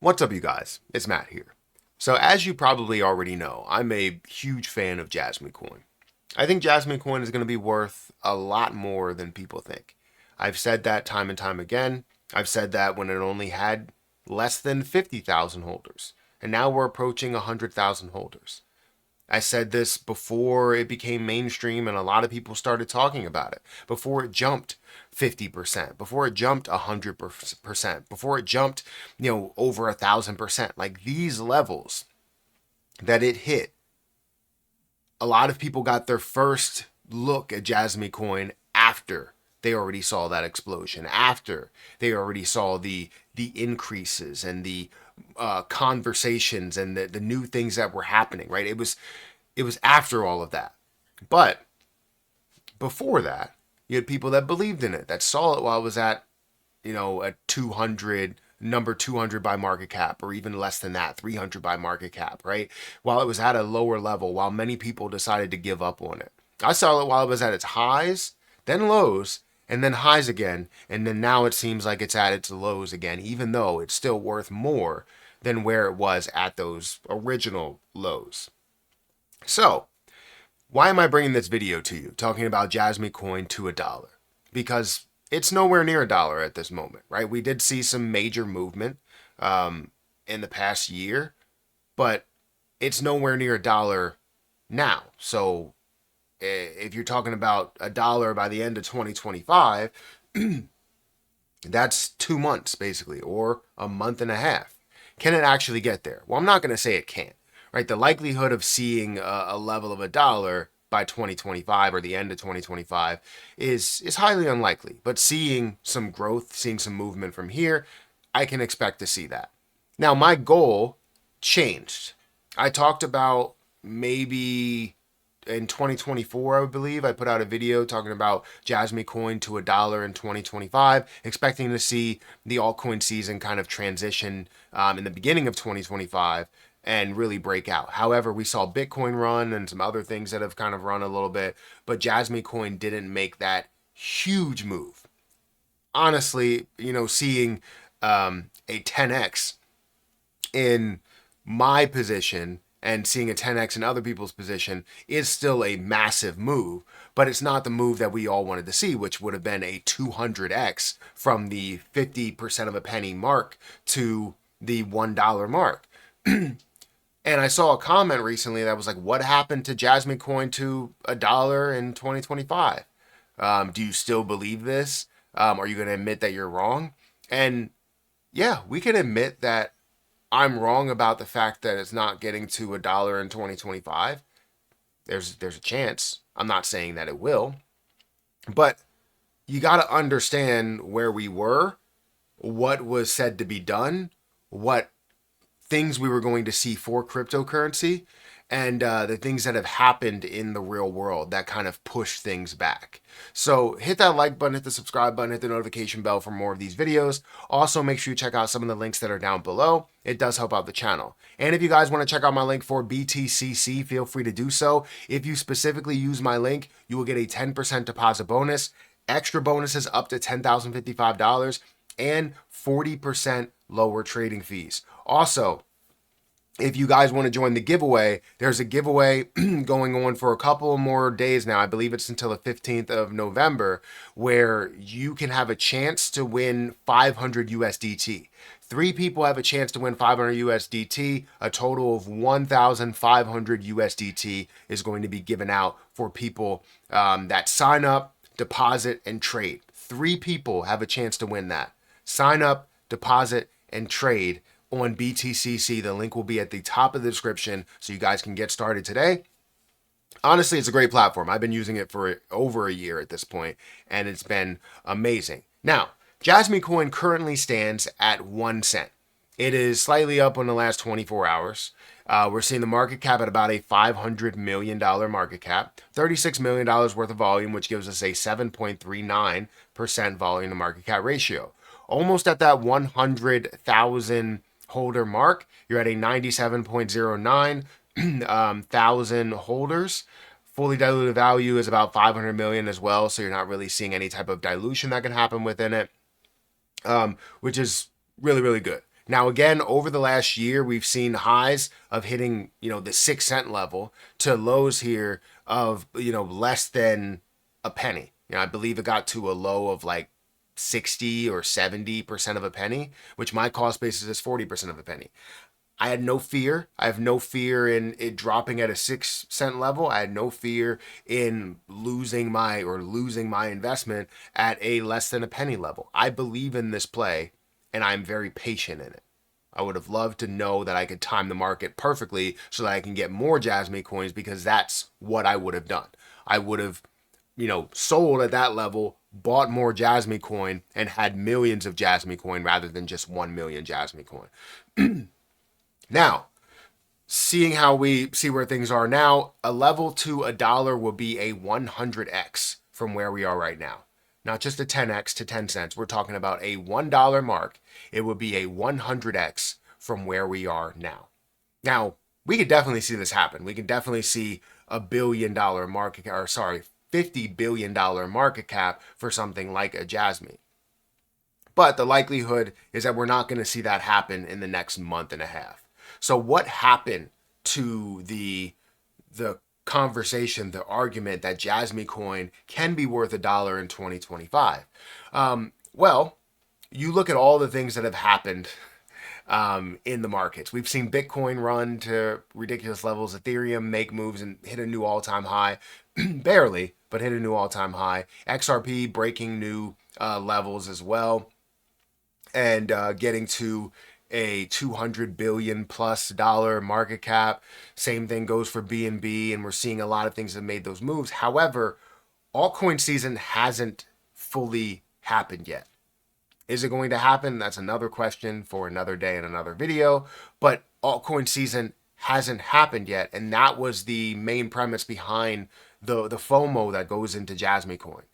What's up, you guys? It's Matt here. So, as you probably already know, I'm a huge fan of JasmyCoin. I think JasmyCoin is going to be worth a lot more than people think. I've said that time and time again. I've said that when it only had less than 50,000 holders, and now we're approaching 100,000 holders. I said this before it became mainstream and a lot of people started talking about it. Before it jumped 50%, before it jumped 100%, before it jumped, over 1,000%. Like these levels that it hit, a lot of people got their first look at JasmyCoin after they already saw that explosion, after they already saw the increases and the conversations and the new things that were happening, right? It was after all of that. But before that, you had people that believed in it, that saw it while it was at, a 200, number 200 by market cap, or even less than that, 300 by market cap, right? While it was at a lower level, while many people decided to give up on it. I saw it while it was at its highs, then lows, and then highs again. And then now it seems like it's at its lows again, even though it's still worth more than where it was at those original lows. So, why am I bringing this video to you, talking about JasmyCoin to $1? Because it's nowhere near $1 at this moment, right? We did see some major movement in the past year, but it's nowhere near $1 now. So if you're talking about $1 by the end of 2025, that's 2 months basically, or a month and a half. Can it actually get there? Well, I'm not going to say it can't, right? The likelihood of seeing a level of $1 by 2025 or the end of 2025 is highly unlikely. But seeing some growth, seeing some movement from here, I can expect to see that. Now, my goal changed. I talked about maybe in 2024, I believe, I put out a video talking about JasmyCoin to $1 in 2025, expecting to see the altcoin season kind of transition in the beginning of 2025 and really break out. However, we saw Bitcoin run and some other things that have kind of run a little bit, but JasmyCoin didn't make that huge move. Honestly, seeing a 10x in my position and seeing a 10x in other people's position is still a massive move, but it's not the move that we all wanted to see, which would have been a 200x from the 50% of a penny mark to the $1 mark. And I saw a comment recently that was like, what happened to JasmyCoin to $1 in 2025? Do you still believe this? Are you going to admit that you're wrong? And yeah, we can admit that I'm wrong about the fact that it's not getting to $1 in 2025. There's a chance. I'm not saying that it will, but you got to understand where we were, what was said to be done, what things we were going to see for cryptocurrency, and the things that have happened in the real world that kind of push things back. So hit that like button, hit the subscribe button, hit the notification bell for more of these videos. Also, make sure you check out some of the links that are down below. It does help out the channel. And if you guys want to check out my link for BTCC, feel free to do so. If you specifically use my link, you will get a 10% deposit bonus, extra bonuses up to $10,055, and 40% lower trading fees. Also, if you guys want to join the giveaway, there's a giveaway going on for a couple more days now. I believe it's until the 15th of November, where you can have a chance to win 500 USDT. 3 people have a chance to win 500 USDT. A total of 1,500 USDT is going to be given out for people that sign up, deposit, and trade. 3 people have a chance to win that. Sign up, deposit, and trade on BTCC. The link will be at the top of the description so you guys can get started today. Honestly, it's a great platform. I've been using it for over a year at this point, and it's been amazing. Now, JasmyCoin currently stands at 1 cent. It is slightly up on the last 24 hours. We're seeing the market cap at about a $500 million market cap, $36 million worth of volume, which gives us a 7.39% volume to market cap ratio. Almost at that 100,000 holder mark, you're at a 97.09 thousand holders. Fully diluted value is about 500 million as well, so you're not really seeing any type of dilution that can happen within it, which is really, really good. Now, again, over the last year, we've seen highs of hitting, the 6 cent level to lows here of, less than a penny. I believe it got to a low of like 60 or 70% of a penny, which my cost basis is 40% of a penny. I had no fear. I have no fear in it dropping at a 6 cent level. I had no fear in losing my investment at a less than a penny level. I believe in this play, and I'm very patient in it. I would have loved to know that I could time the market perfectly so that I can get more Jasmy coins, because that's what I would have done. I would have, sold at that level, bought more Jasmy coin, and had millions of Jasmy coin rather than just 1 million Jasmy coin. Now, seeing how we see where things are now, a level to a dollar will be a 100x from where we are right now. Not just a 10x to 10 cents. We're talking about a $1 mark. It would be a 100x from where we are now. Now, we could definitely see this happen. We can definitely see a $50 billion market cap for something like a Jasmy. But the likelihood is that we're not going to see that happen in the next month and a half. So what happened to the conversation, the argument that JasmyCoin can be worth $1 in 2025? Well, you look at all the things that have happened in the markets. We've seen Bitcoin run to ridiculous levels, Ethereum make moves and hit a new all-time high, barely, but hit a new all-time high. XRP breaking new levels as well, and getting to a $200 billion plus market cap. Same thing goes for BNB, and we're seeing a lot of things that made those moves. However, altcoin season hasn't fully happened yet. Is it going to happen? That's another question for another day and another video. But altcoin season hasn't happened yet, and that was the main premise behind the FOMO that goes into JasmyCoin.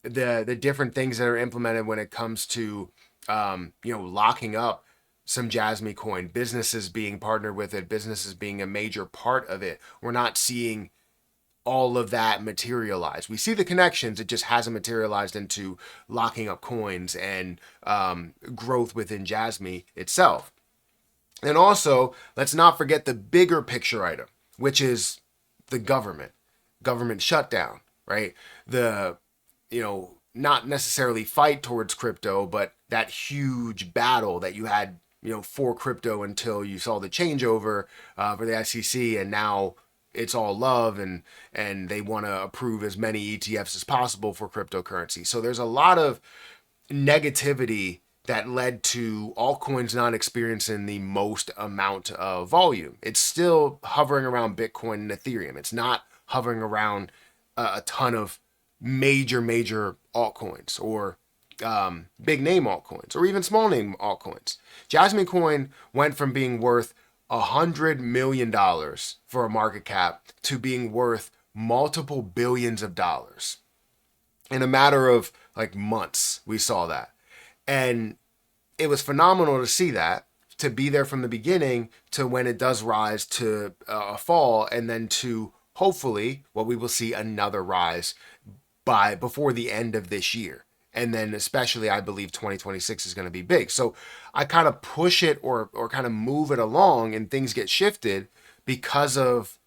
The different things that are implemented when it comes to locking up some JasmyCoin, businesses being partnered with it, businesses being a major part of it. We're not seeing all of that materialize. We see the connections, it just hasn't materialized into locking up coins and growth within Jasmy itself. And also, let's not forget the bigger picture item, which is the government shutdown, right? Not necessarily fight towards crypto, but that huge battle that you had, for crypto until you saw the changeover for the SEC, and now it's all love, and they want to approve as many ETFs as possible for cryptocurrency. So there's a lot of negativity that led to altcoins not experiencing the most amount of volume. It's still hovering around Bitcoin and Ethereum. It's not hovering around a ton of major altcoins or big name altcoins or even small name altcoins. JasmyCoin went from being worth $100 million for a market cap to being worth multiple billions of dollars. In a matter of like months, we saw that. And it was phenomenal to see that, to be there from the beginning to when it does rise to a fall, and then to hopefully what we will see another rise before the end of this year. And then especially, I believe 2026 is going to be big. So I kind of push it or kind of move it along, and things get shifted because of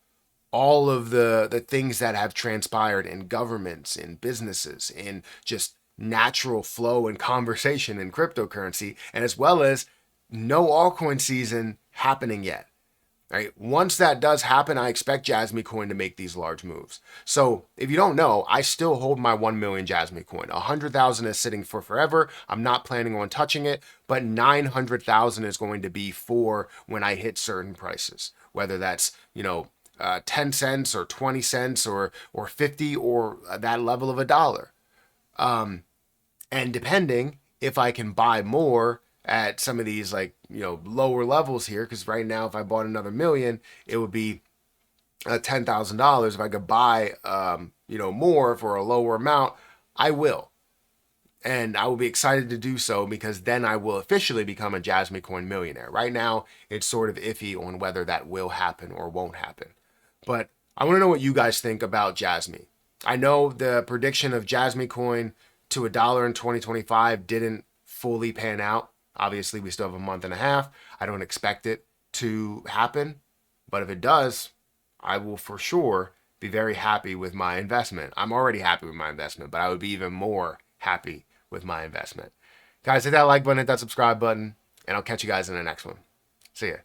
all of the things that have transpired in governments, in businesses, in just natural flow and conversation in cryptocurrency, and as well as no altcoin season happening yet. Right? Once that does happen, I expect JasmyCoin to make these large moves. So if you don't know, I still hold my 1 million JasmyCoin. 100,000 is sitting for forever. I'm not planning on touching it, but 900,000 is going to be for when I hit certain prices, whether that's 10 cents or 20 cents or 50 or that level of $1. And depending if I can buy more at some of these lower levels here, because right now if I bought another million, it would be $10,000. If I could buy more for a lower amount, I will. And I will be excited to do so, because then I will officially become a JasmyCoin millionaire. Right now, it's sort of iffy on whether that will happen or won't happen. But I want to know what you guys think about Jasmy. I know the prediction of JasmyCoin to $1 in 2025 didn't fully pan out. Obviously, we still have a month and a half. I don't expect it to happen, but if it does, I will for sure be very happy with my investment. I'm already happy with my investment, but I would be even more happy with my investment. Guys, hit that like button, hit that subscribe button, and I'll catch you guys in the next one. See ya.